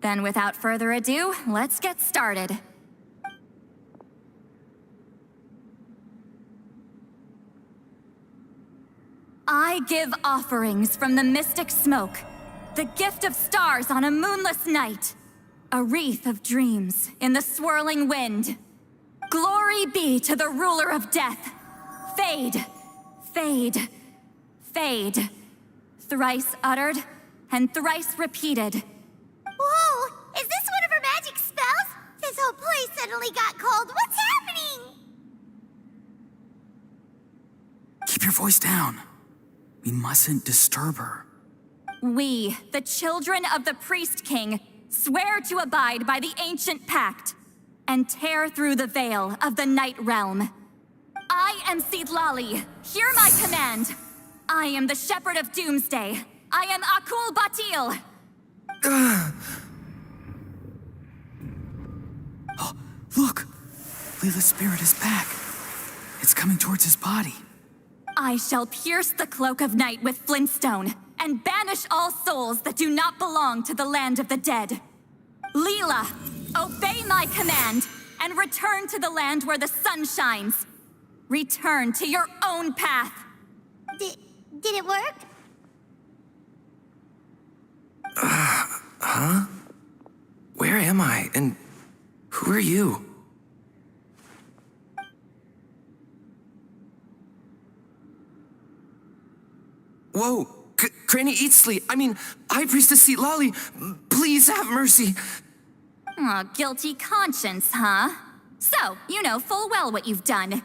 Then without further ado, let's get started. I give offerings from the mystic smoke, the gift of stars on a moonless night, a wreath of dreams in the swirling wind. Glory be to the ruler of death. Fade, fade, fade. Thrice uttered and thrice repeated. Whoa! Is this one of her magic spells? This whole place suddenly got cold. What's happening? Keep your voice down. We mustn't disturb her. We, the children of the Priest King, swear to abide by the ancient pact and tear through the veil of the Night Realm. I am Citlali. Hear my command. I am the Shepherd of Doomsday. I am Akul Batil. Oh, look! Leela's spirit is back. It's coming towards his body. I shall pierce the cloak of night with flintstone and banish all souls that do not belong to the land of the dead. Leela, obey my command and return to the land where the sun shines. Return to your own path. Did it work? Huh? Where am I? And who are you? Whoa! Granny Eatsley, High Priestess Citlali, please have mercy. Aw, guilty conscience, huh? So, you know full well what you've done.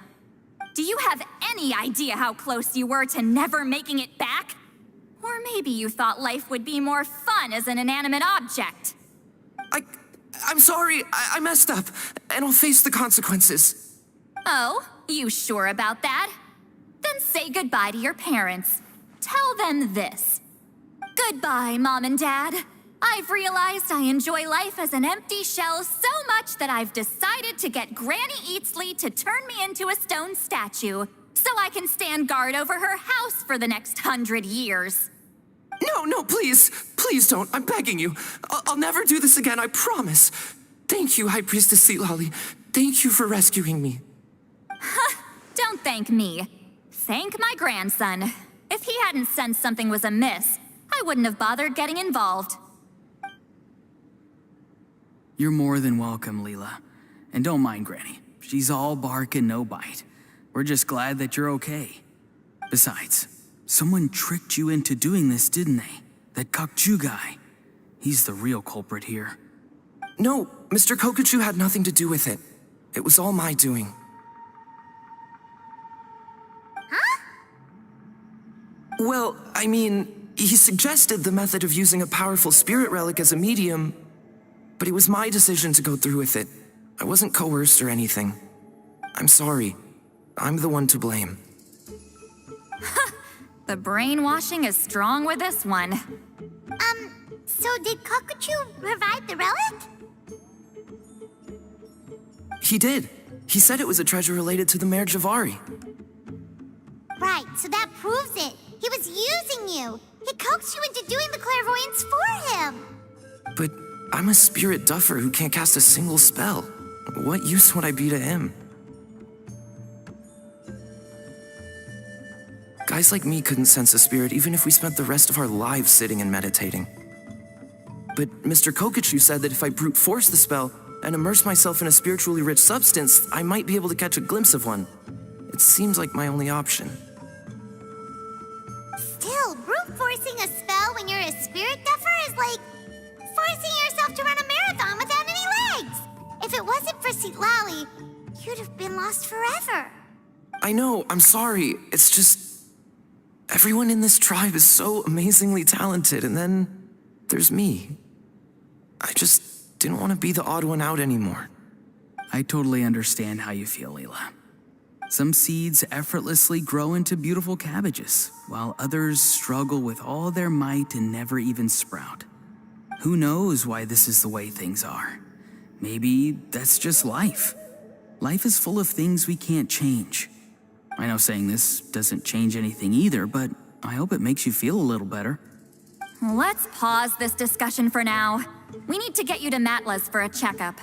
Do you have any idea how close you were to never making it back? Or maybe you thought life would be more fun as an inanimate object. I'm sorry, I messed up, and I'll face the consequences. Oh, you sure about that? Then say goodbye to your parents. Tell them this. Goodbye, Mom and Dad. I've realized I enjoy life as an empty shell so much that I've decided to get Granny Eatsley to turn me into a stone statue so I can stand guard over her house for the next 100 years. No, please. Please don't. I'm begging you. I'll never do this again, I promise. Thank you, High Priestess Citlali. Thank you for rescuing me. Don't thank me. Thank my grandson. If he hadn't sensed something was amiss, I wouldn't have bothered getting involved. You're more than welcome, Leela. And don't mind Granny. She's all bark and no bite. We're just glad that you're okay. Besides, someone tricked you into doing this, didn't they? That Kokchu guy. He's the real culprit here. No, Mr. Kokuchu had nothing to do with it. It was all my doing. Huh? Well, he suggested the method of using a powerful spirit relic as a medium, but it was my decision to go through with it. I wasn't coerced or anything. I'm sorry. I'm the one to blame. The brainwashing is strong with this one. So did Kokuchu provide the relic? He did. He said it was a treasure related to the Mare Javari. Right, so that proves it. He was using you. He coaxed you into doing the clairvoyance for him. But I'm a spirit duffer who can't cast a single spell. What use would I be to him? Guys like me couldn't sense a spirit even if we spent the rest of our lives sitting and meditating. But Mr. Kokuchu said that if I brute force the spell and immerse myself in a spiritually rich substance, I might be able to catch a glimpse of one. It seems like my only option. Still, brute forcing a spell when you're a spirit duffer is like forcing yourself to run a marathon without any legs. If it wasn't for Citlali, you'd have been lost forever. I know, I'm sorry. It's just... everyone in this tribe is so amazingly talented, and then there's me. I just didn't want to be the odd one out anymore. I totally understand how you feel, Leela. Some seeds effortlessly grow into beautiful cabbages, while others struggle with all their might and never even sprout. Who knows why this is the way things are? Maybe that's just life. Life is full of things we can't change. I know saying this doesn't change anything either, but I hope it makes you feel a little better. Let's pause this discussion for now. We need to get you to Matla's for a checkup.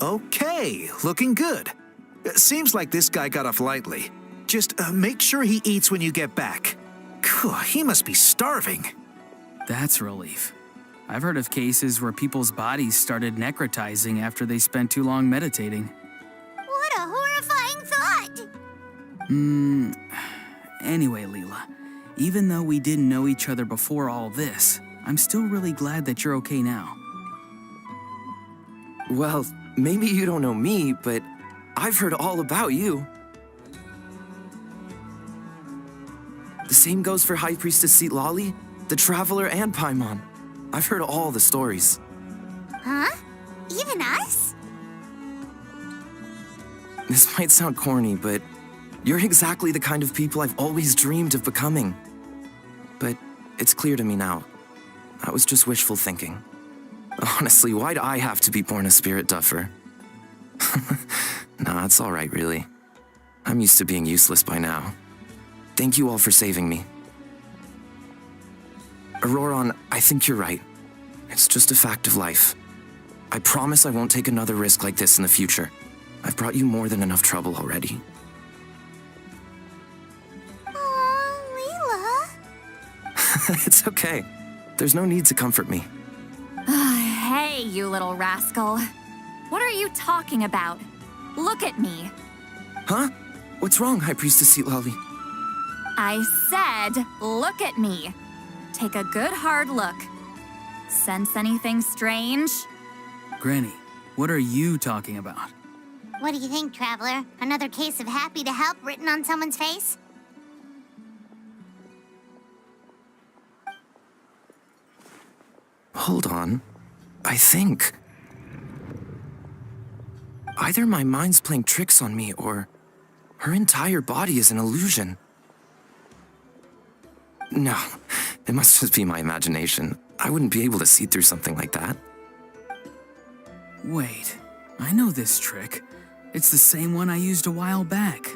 Okay, looking good. Seems like this guy got off lightly. Just make sure he eats when you get back. He must be starving. That's a relief. I've heard of cases where people's bodies started necrotizing after they spent too long meditating. What a horrifying thought! Anyway, Leela, even though we didn't know each other before all this, I'm still really glad that you're okay now. Well, maybe you don't know me, but I've heard all about you. The same goes for High Priestess Citlali, the Traveler, and Paimon. I've heard all the stories. Huh? Even us? This might sound corny, but you're exactly the kind of people I've always dreamed of becoming. But it's clear to me now. That was just wishful thinking. Honestly, why'd I have to be born a spirit duffer? Nah, it's all right, really. I'm used to being useless by now. Thank you all for saving me. Auroron, I think you're right. It's just a fact of life. I promise I won't take another risk like this in the future. I've brought you more than enough trouble already. Aw, Leela. It's okay. There's no need to comfort me. Hey, you little rascal. What are you talking about? Look at me. Huh? What's wrong, High Priestess Citlali? I said, look at me. Take a good hard look. Sense anything strange? Granny, what are you talking about? What do you think, Traveler? Another case of happy to help written on someone's face? Hold on. I think... either my mind's playing tricks on me, or her entire body is an illusion. No, it must just be my imagination. I wouldn't be able to see through something like that. Wait, I know this trick. It's the same one I used a while back.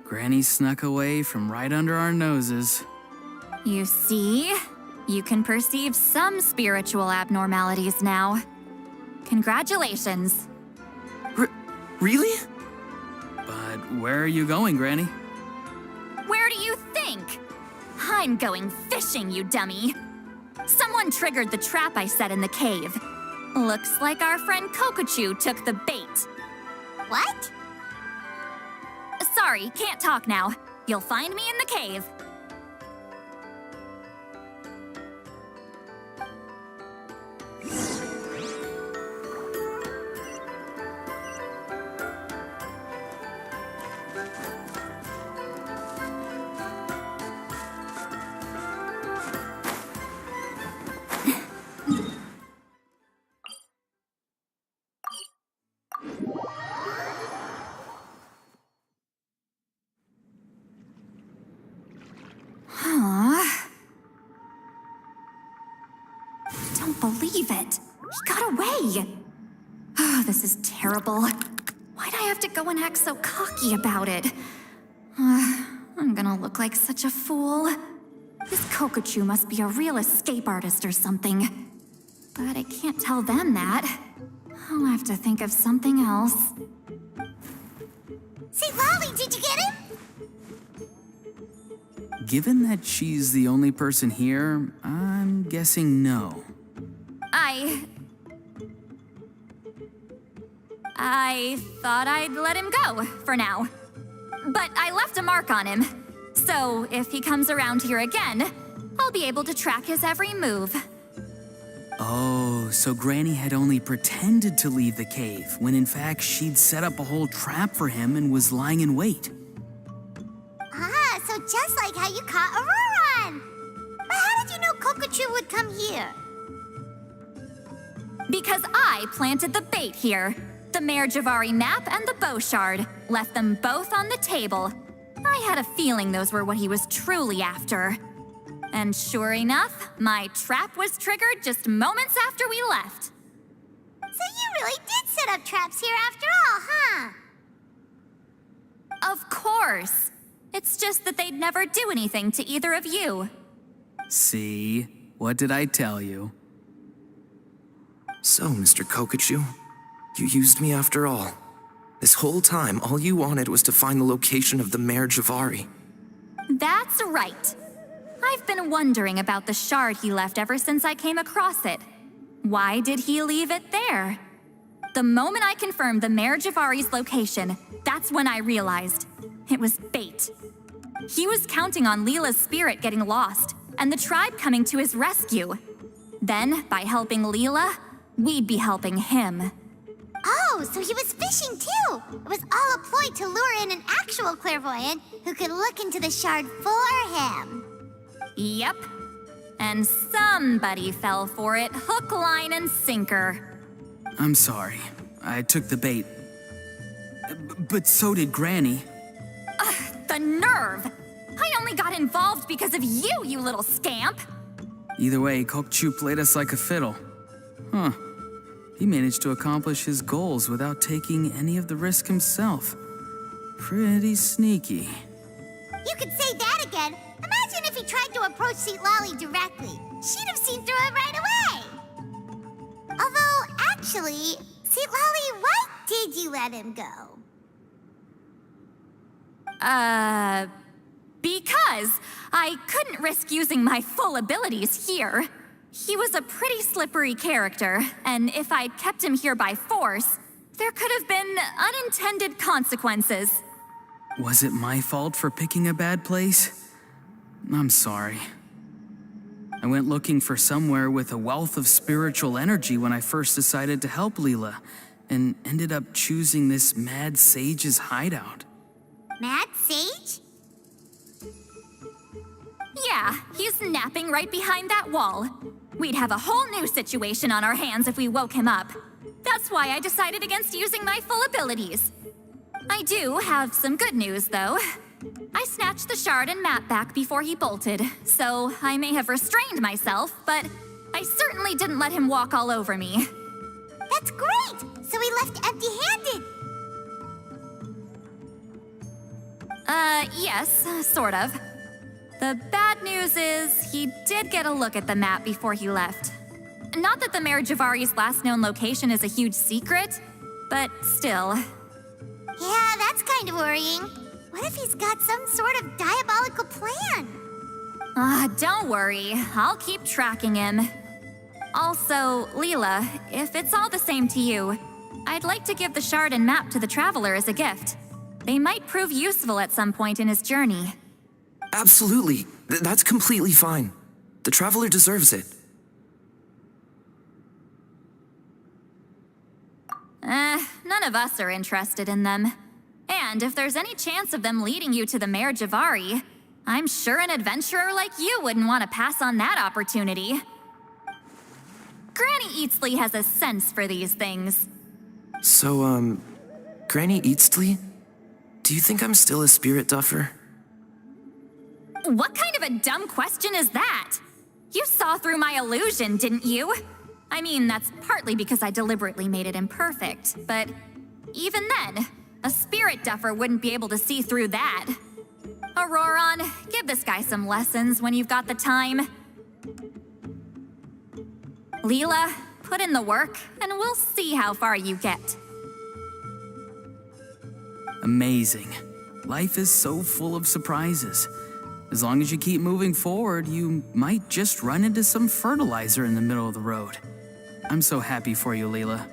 Granny snuck away from right under our noses. You see? You can perceive some spiritual abnormalities now. Congratulations. Really? But where are you going, Granny? Where do you think? I'm going fishing, you dummy. Someone triggered the trap I set in the cave. Looks like our friend Kokochu took the bait. What? Sorry, can't talk now. You'll find me in the cave. Don't believe it. He got away. Oh, this is terrible. Why'd I have to go and act so cocky about it? I'm gonna look like such a fool. This Kokochu must be a real escape artist or something. But I can't tell them that. I'll have to think of something else. Citlali, did you get him? Given that she's the only person here, I'm guessing no. I thought I'd let him go for now. But I left a mark on him. So if he comes around here again, I'll be able to track his every move. Oh, so Granny had only pretended to leave the cave, when in fact she'd set up a whole trap for him and was lying in wait. Ah, so just like how you caught Auroron. But how did you know Kokochu would come here? Because I planted the bait here. The Mayor Javari map and the bow shard. Left them both on the table. I had a feeling those were what he was truly after. And sure enough, my trap was triggered just moments after we left. So you really did set up traps here after all, huh? Of course. It's just that they'd never do anything to either of you. See? What did I tell you? So, Mr. Kokochu, you used me after all. This whole time, all you wanted was to find the location of the Mayor Javari. That's right. I've been wondering about the shard he left ever since I came across it. Why did he leave it there? The moment I confirmed the Mayor Javari's location, that's when I realized it was bait. He was counting on Leela's spirit getting lost and the tribe coming to his rescue. Then, by helping Leela, we'd be helping him. Oh, so he was fishing too! It was all a ploy to lure in an actual clairvoyant who could look into the shard for him. Yep. And somebody fell for it, hook, line, and sinker. I'm sorry. I took the bait. But so did Granny. The nerve! I only got involved because of you, you little scamp! Either way, Kokchu played us like a fiddle. Huh. He managed to accomplish his goals without taking any of the risk himself. Pretty sneaky. You could say that again. Imagine if he tried to approach Citlali directly. She'd have seen through it right away. Although, actually, Citlali, why did you let him go? Because I couldn't risk using my full abilities here. He was a pretty slippery character, and if I'd kept him here by force, there could have been unintended consequences. Was it my fault for picking a bad place? I'm sorry. I went looking for somewhere with a wealth of spiritual energy when I first decided to help Leela, and ended up choosing this mad sage's hideout. Mad Sage? Yeah, he's napping right behind that wall. We'd have a whole new situation on our hands if we woke him up. That's why I decided against using my full abilities. I do have some good news, though. I snatched the shard and map back before he bolted, so I may have restrained myself, but I certainly didn't let him walk all over me. That's great! So he left empty-handed. Yes, sort of. The bad news is he did get a look at the map before he left. Not that the Mayor Javari's last known location is a huge secret, but still. Yeah, that's kind of worrying. What if he's got some sort of diabolical plan? Don't worry. I'll keep tracking him. Also, Leela, if it's all the same to you, I'd like to give the shard and map to the Traveler as a gift. They might prove useful at some point in his journey. Absolutely. That's completely fine. The Traveler deserves it. None of us are interested in them. And if there's any chance of them leading you to the Mayor Javari, I'm sure an adventurer like you wouldn't want to pass on that opportunity. Granny Eatsley has a sense for these things. So, Granny Eatsley? Do you think I'm still a spirit duffer? What kind of a dumb question is that? You saw through my illusion, didn't you? I mean, that's partly because I deliberately made it imperfect, but even then, a spirit duffer wouldn't be able to see through that. Auroron, give this guy some lessons when you've got the time. Leela, put in the work, and we'll see how far you get. Amazing. Life is so full of surprises. As long as you keep moving forward, you might just run into some fertilizer in the middle of the road. I'm so happy for you, Leela.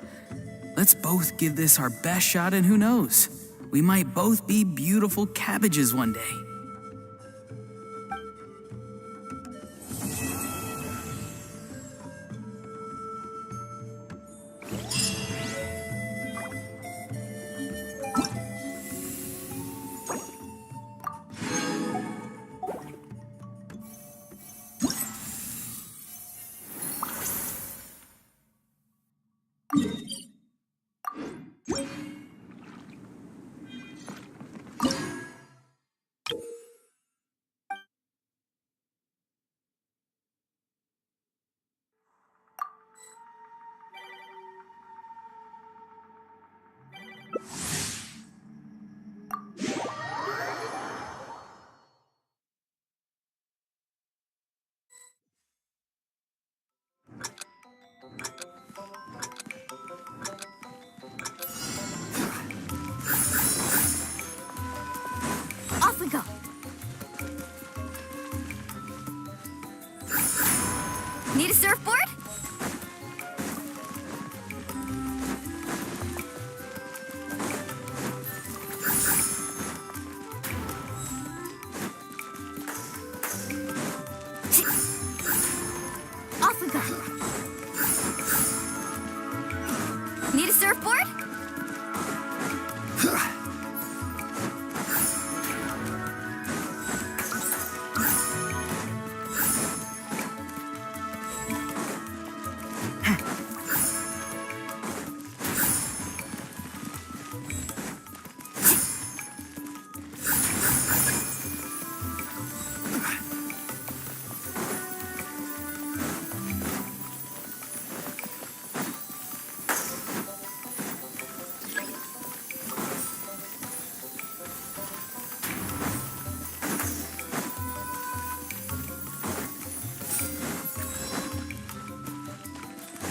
Let's both give this our best shot, and who knows? We might both be beautiful cabbages one day. Off we go. Need a surfboard? Off we go. Need a surfboard?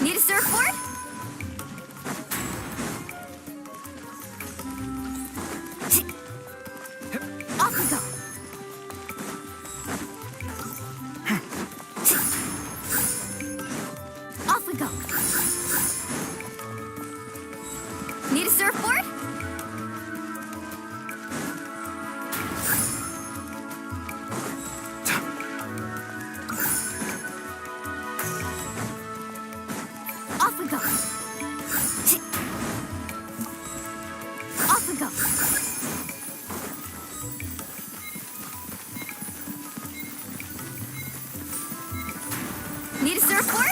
Need a surfboard? Off we go. Off we go. Need a surfboard? Off we go. Off we go. Need a surfboard?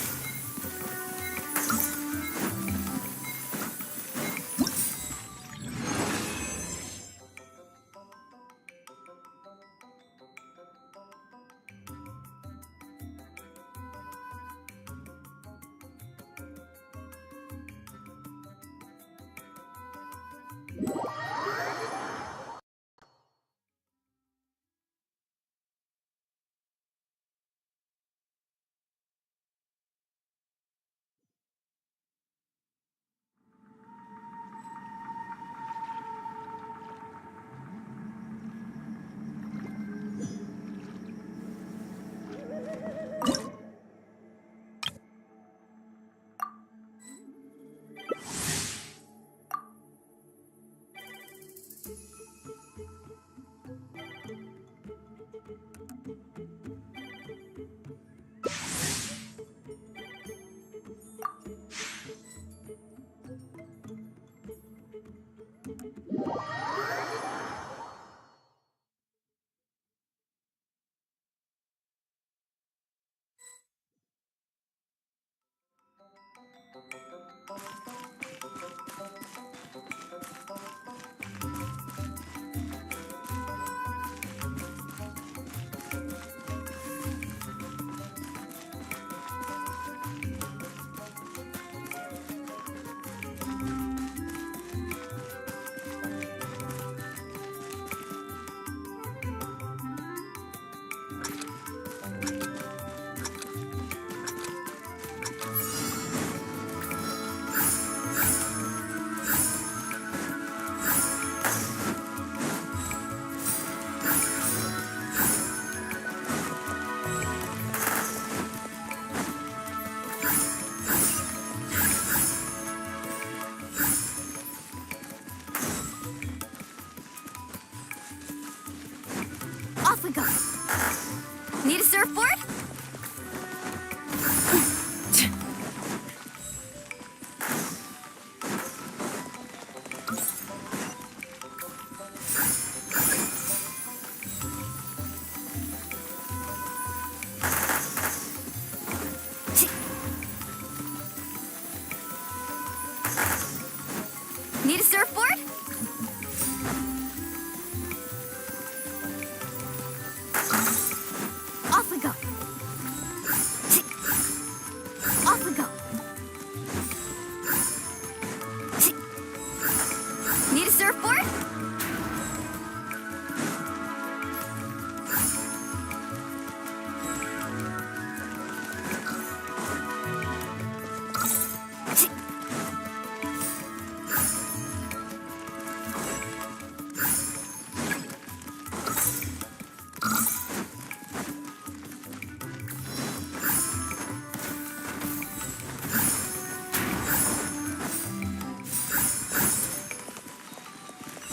Off we go. Need a surfboard? Need a surfboard? Off we go. Off we go. Need a surfboard?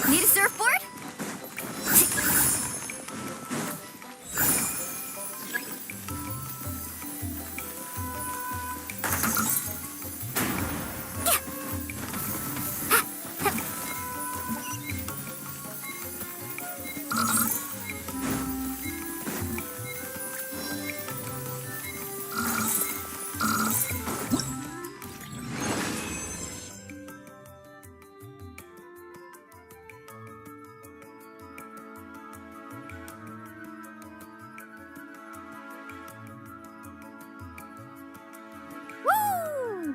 Need a surfboard? Woo!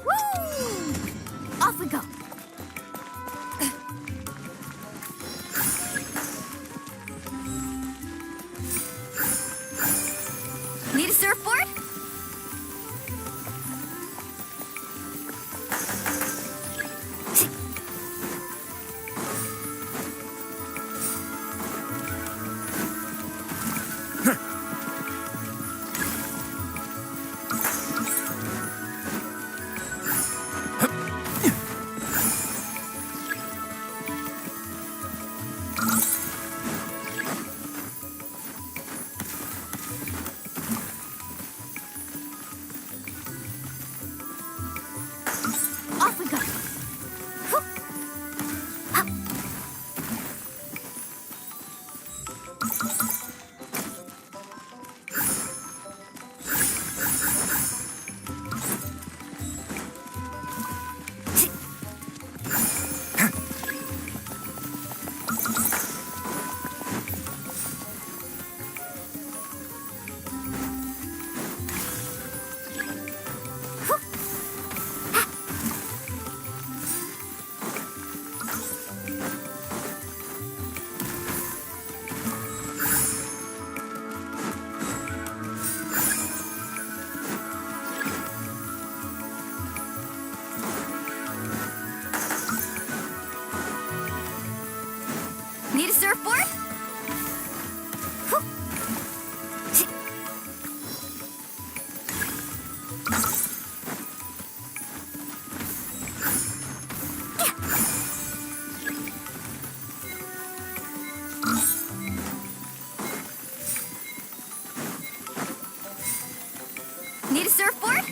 Woo! Off we go. Need a surfboard? Off we go. Whoop. Hup. Need a surfboard? Whoop. Need a surfboard?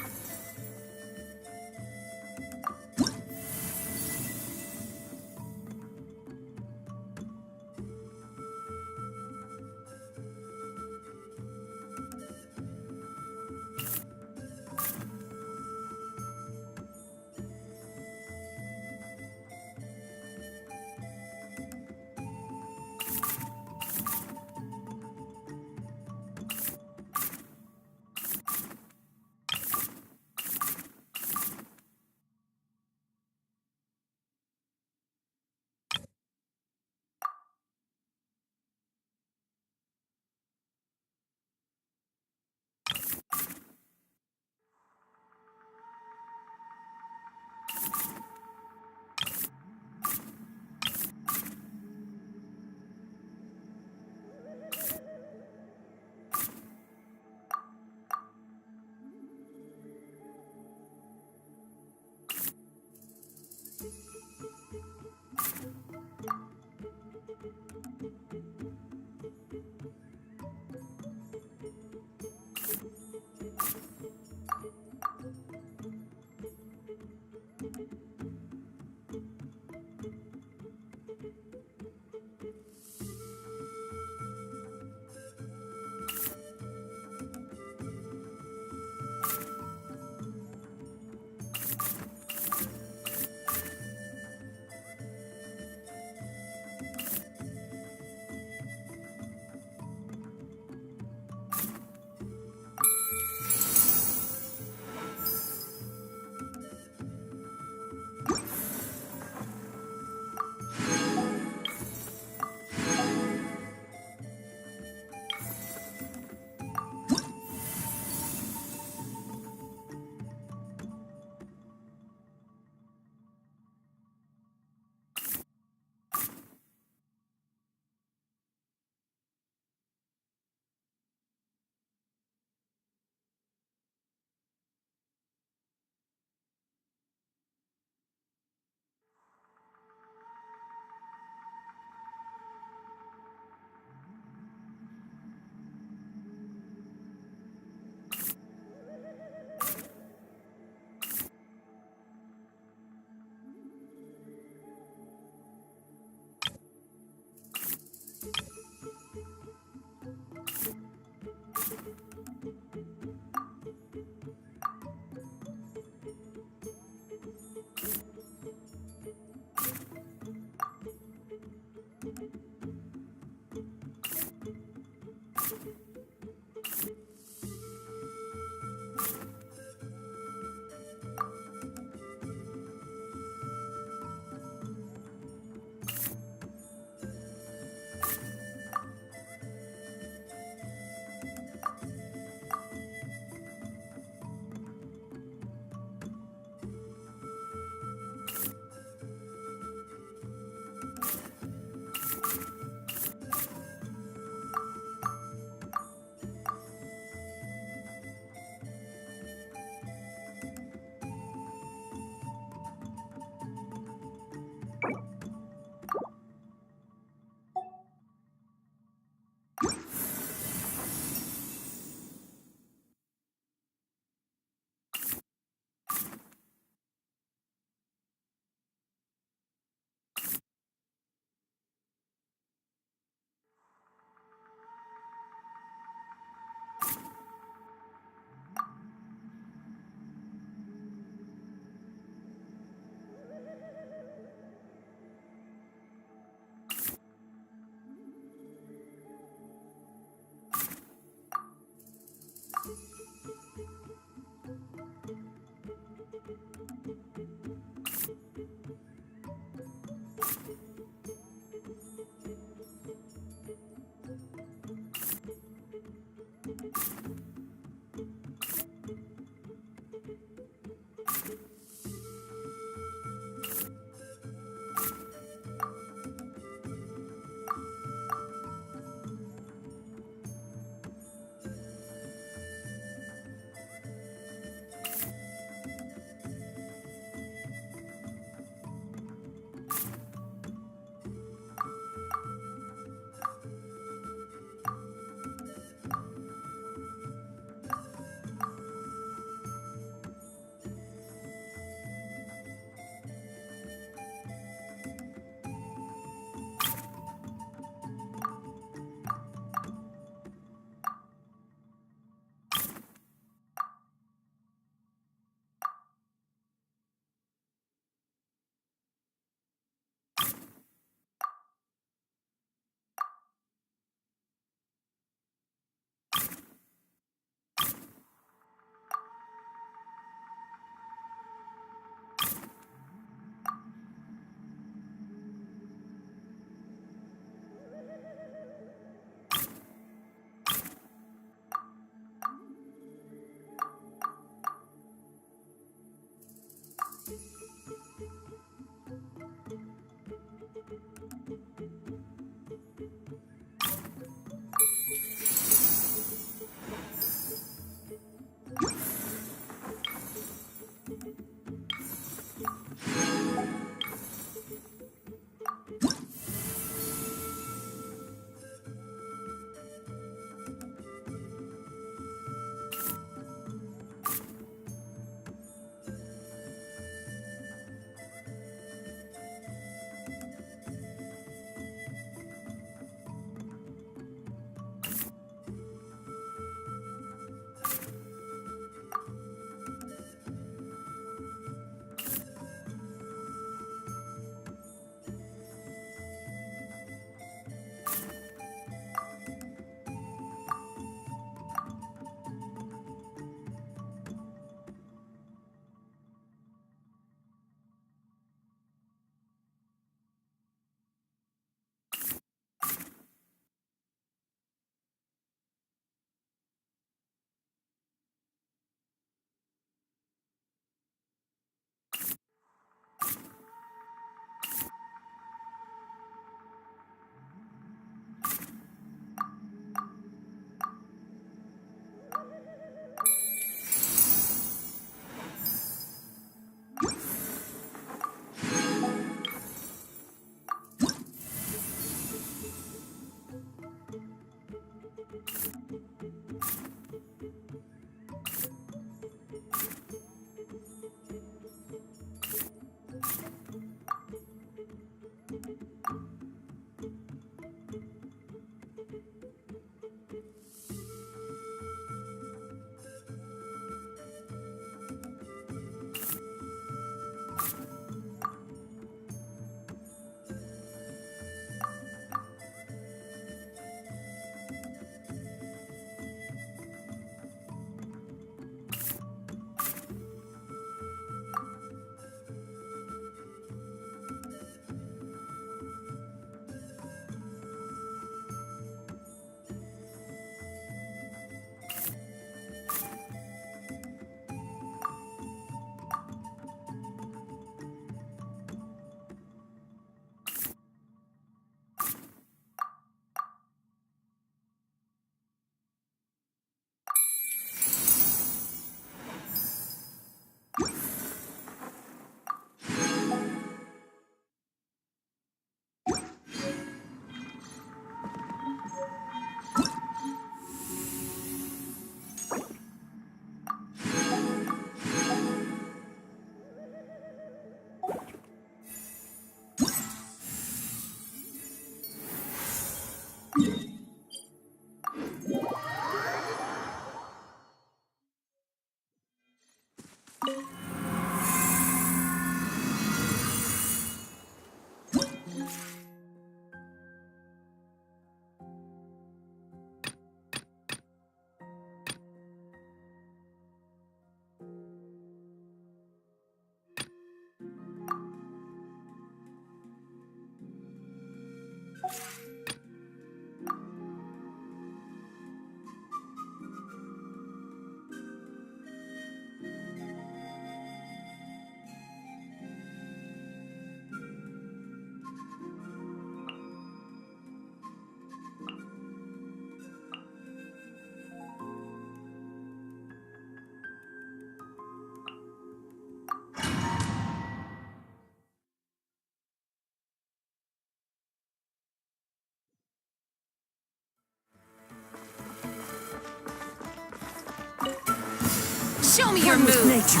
Show me your One with move. nature,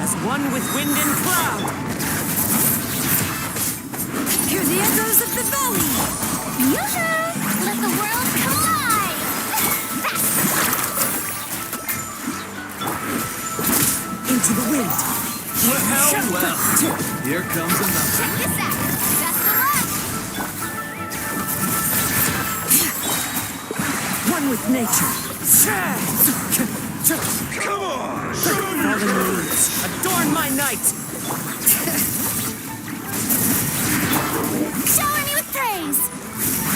as one with wind and cloud. Hear the echoes of the valley. Yoo-hoo! Let the world collide. Into the wind. Well, here comes another. Check this out. Best of luck. One with nature. Come on! Fallen leaves, adorn my night. Shower me with praise.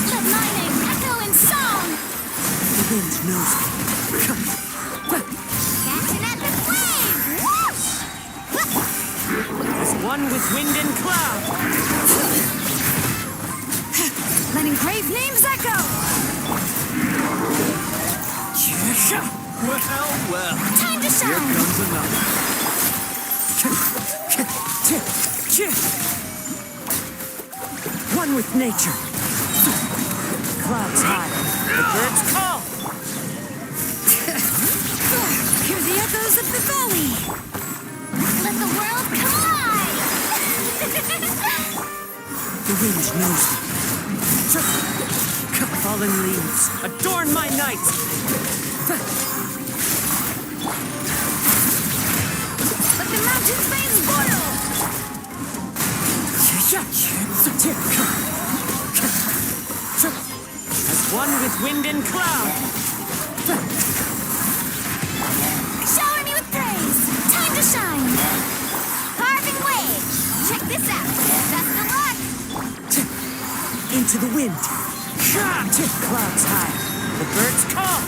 Let my name echo in song. The wind knows me. Catching at the flame. Whoosh! As one with wind and cloud. Let engraved names echo. Well. Time to Here shine. comes another. One with nature. Clouds high, the birds call. Hear the echoes of the valley. Let the world collide. The wind knows me. Fallen leaves, adorn my night. Let the mountains veins boil. As one with wind and cloud. Shower me with praise. Time to shine. Carving waves. Check this out. Best of luck. Into the wind. Clouds high, the birds call.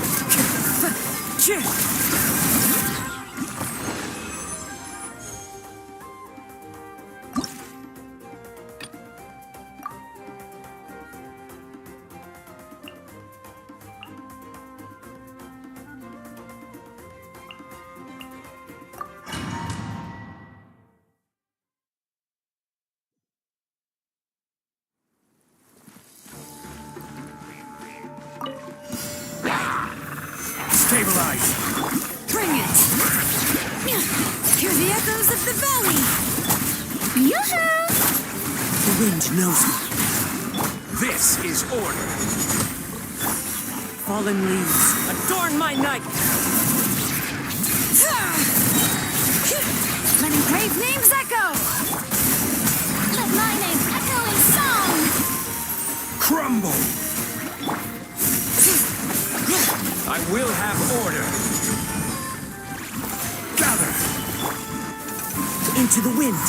Stabilize! Bring it. Hear the echoes of the valley. Yoo-hoo! The wind knows me. This is order. Fallen leaves, adorn my night. Let engraved names echo. Let my name echo in song. Crumble! I will have order. Gather! Into the wind.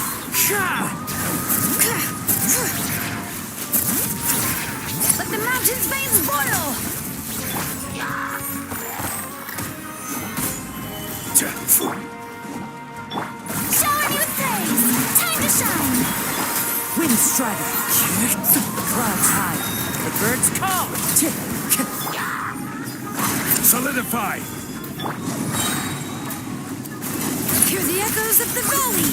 Let the mountains veins boil. Shower me with praise. Time to shine. Wind strider. Clouds high, the birds call. Solidify! Hear the echoes of the valley.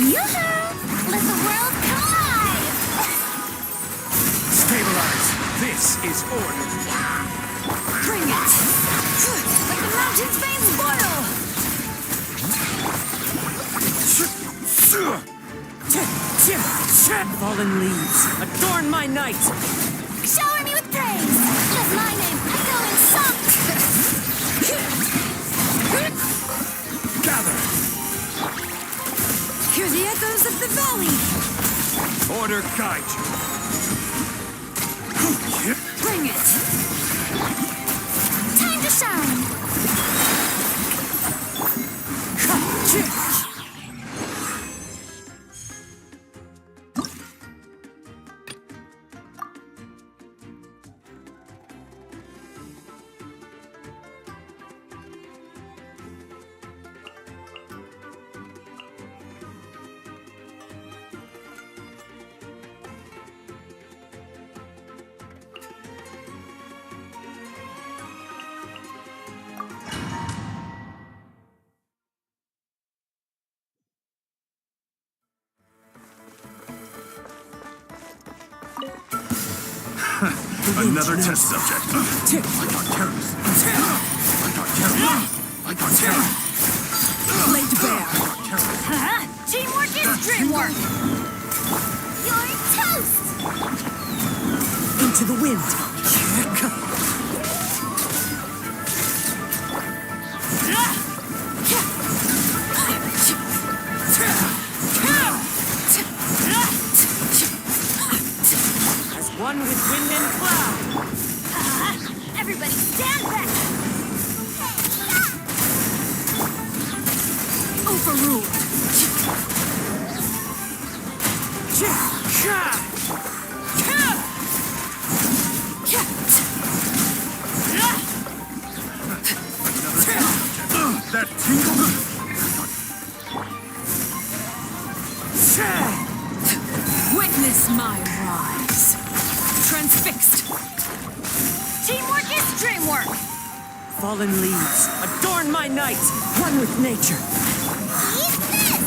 Yoo-hoo! Let the world collide. Stabilize! This is order. Bring it. Let the mountains veins boil. Fallen leaves, adorn my night. Shower me with praise. Let my name echo in song. Gather! Hear the echoes of the valley. Order guide you. Bring it. Time to shine. Another test subject. I got terrorists. I got terrorists. Laid bare. Teamwork is dreamwork! You're toast! Into the wind. As one with wind and cloud. Everybody stand back! Overruled! That tingle? Witness my rise. Transfixed. Teamwork is dreamwork! Fallen leaves. Adorn my night. One with nature. Eat this!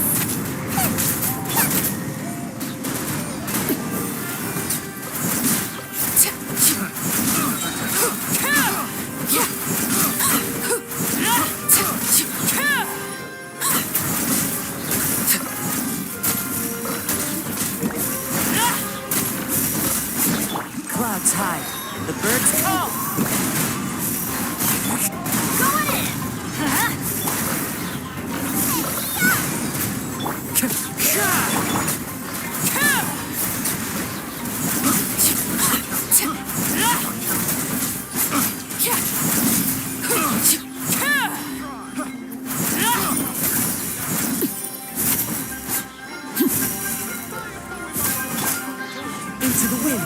Clouds hide. The birds call. Going in! Into the wind.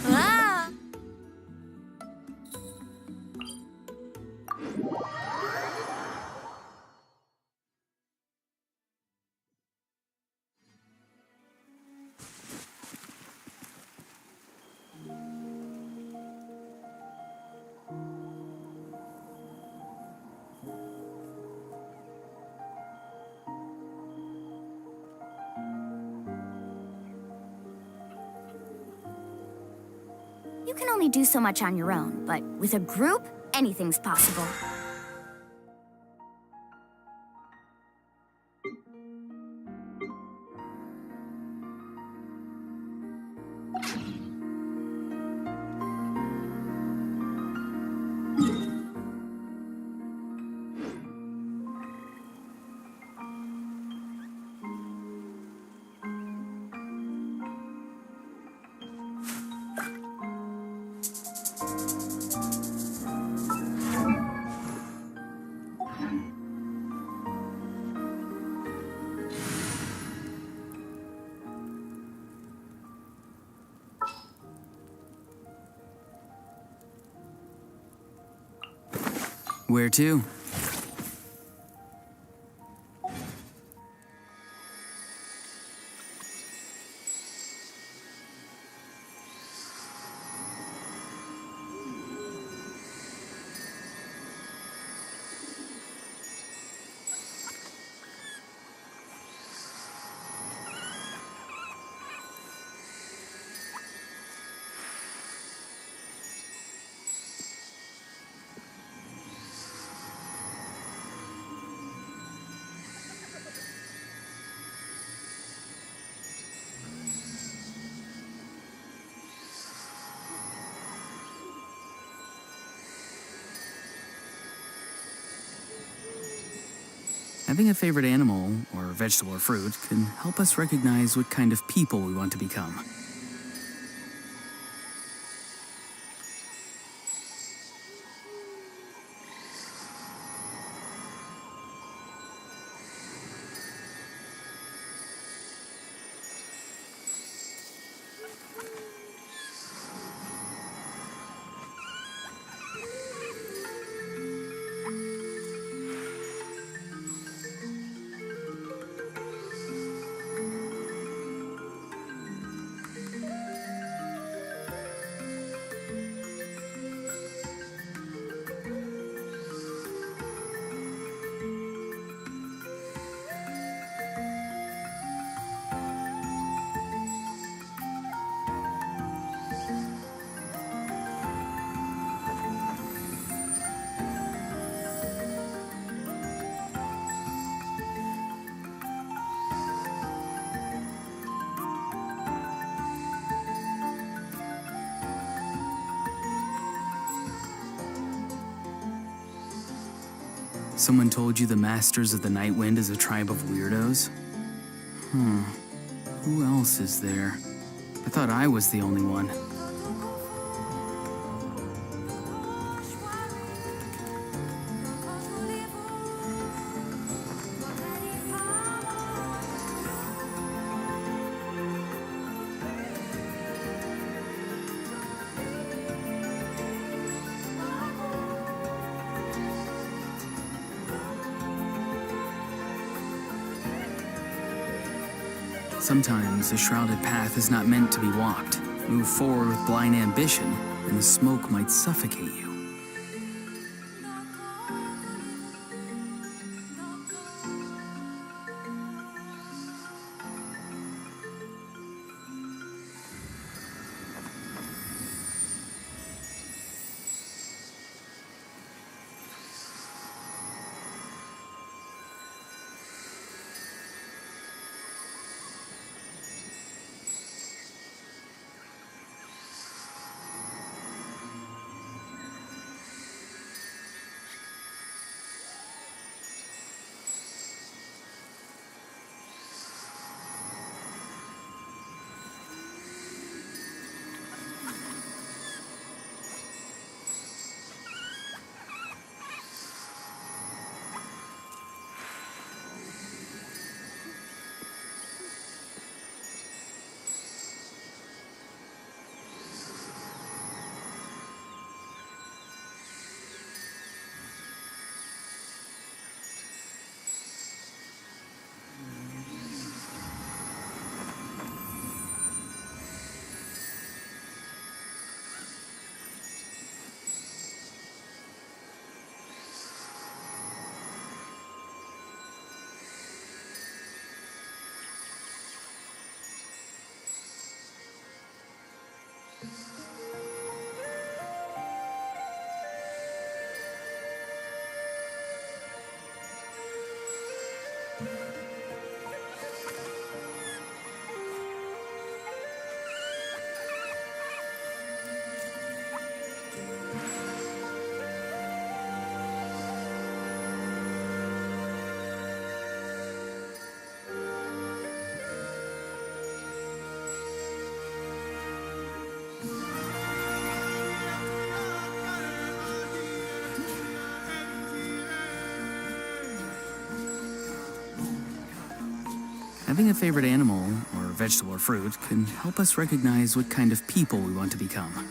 Ah! You can only do so much on your own, but with a group, anything's possible. Where to? Having a favorite animal, or vegetable or fruit, can help us recognize what kind of people we want to become. Someone told you the Masters of the Night Wind is a tribe of weirdos? Who else is there? I thought I was the only one. Sometimes a shrouded path is not meant to be walked. Move forward with blind ambition, and the smoke might suffocate you. Having a favorite animal, or vegetable or fruit, can help us recognize what kind of people we want to become.